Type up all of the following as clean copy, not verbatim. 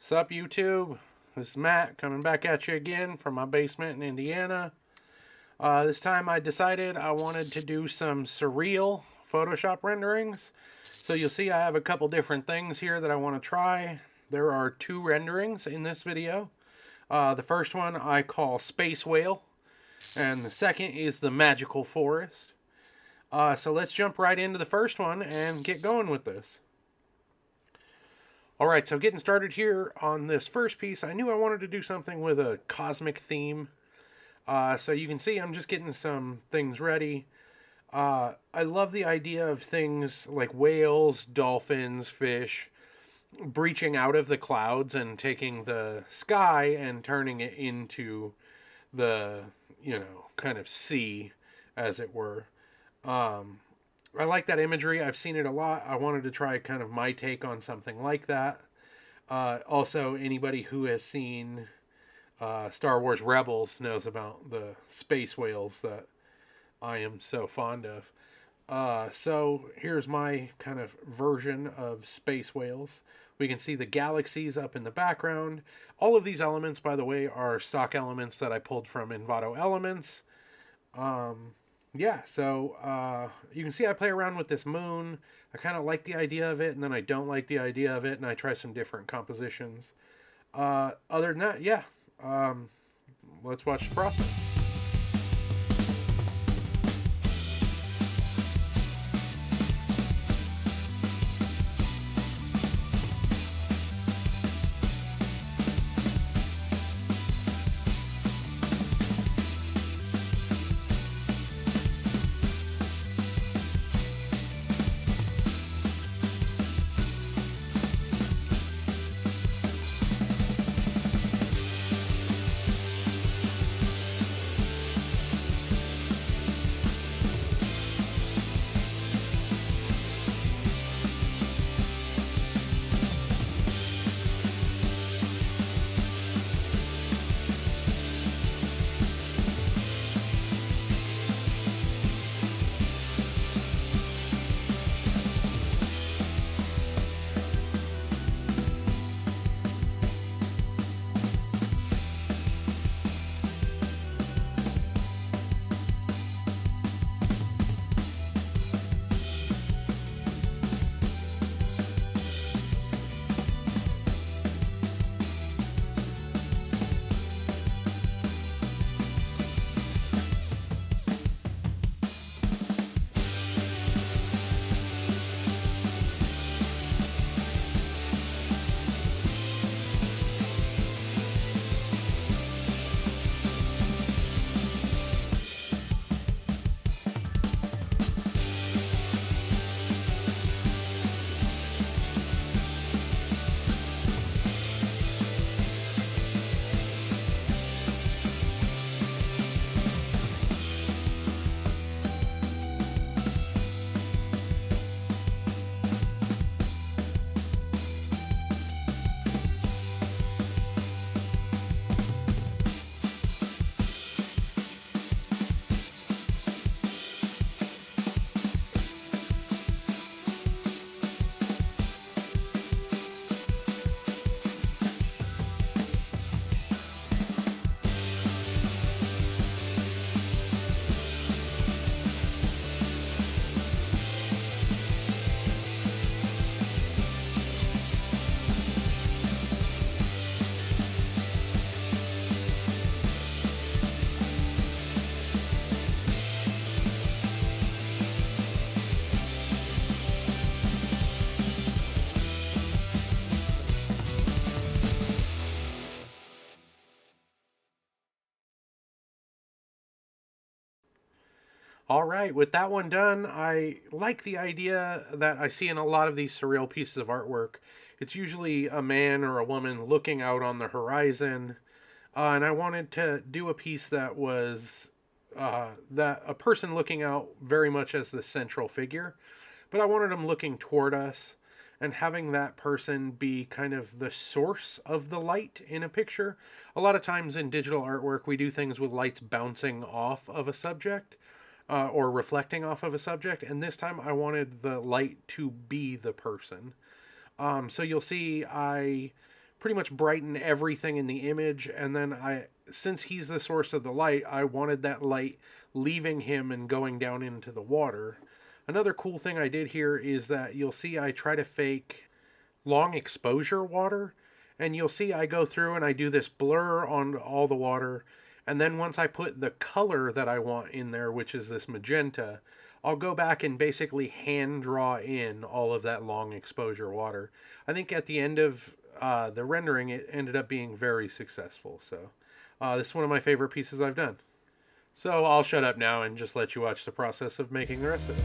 Sup YouTube, this is Matt coming back at you again from my basement in Indiana. This time I decided I wanted to do some surreal Photoshop renderings. So you'll see I have a couple different things here that I want to try. There are two renderings in this video. The first one I call Space Whale, and the second is the Magical Forest. So let's jump right into the first one and get going with this. Alright, so getting started here on this first piece, I knew I wanted to do something with a cosmic theme. So you can see I'm just getting some things ready. I love the idea of things like whales, dolphins, fish, breaching out of the clouds and taking the sky and turning it into the, kind of sea, as it were. I like that imagery. I've seen it a lot. I wanted to try kind of my take on something like that. Also, anybody who has seen Star Wars Rebels knows about the space whales that I am so fond of. So here's my kind of version of space whales. We can see the galaxies up in the background. All of these elements, by the way, are stock elements that I pulled from Envato Elements. So you can see I play around with this moon. I kind of like the idea of it, and then I don't like the idea of it, and I try some different compositions. Other than that, let's watch the process. All right, with that one done, I like the idea that I see in a lot of these surreal pieces of artwork. It's usually a man or a woman looking out on the horizon, and I wanted to do a piece that was that a person looking out very much as the central figure, but I wanted them looking toward us and having that person be kind of the source of the light in a picture. A lot of times in digital artwork, we do things with lights bouncing off of a subject or reflecting off of a subject, and this time I wanted the light to be the person. So you'll see I pretty much brighten everything in the image. And then since he's the source of the light, I wanted that light leaving him and going down into the water. Another cool thing I did here is that you'll see I try to fake long exposure water, and you'll see I go through and I do this blur on all the water, and then once I put the color that I want in there, which is this magenta, I'll go back and basically hand draw in all of that long exposure water. I think at the end of the rendering, it ended up being very successful. So this is one of my favorite pieces I've done. So I'll shut up now and just let you watch the process of making the rest of it.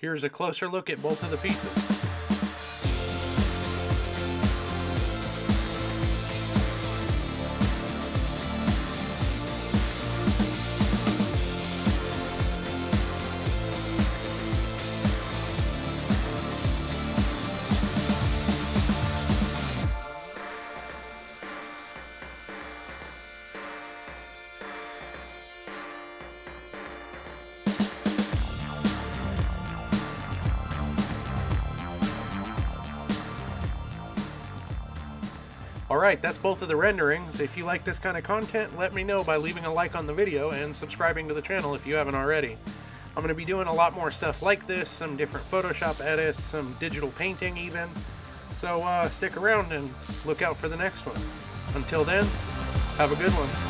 Here's a closer look at both of the pieces. Alright, that's both of the renderings. If you like this kind of content, let me know by leaving a like on the video and subscribing to the channel if you haven't already. I'm going to be doing a lot more stuff like this, some different Photoshop edits, some digital painting even. So stick around and look out for the next one. Until then, have a good one.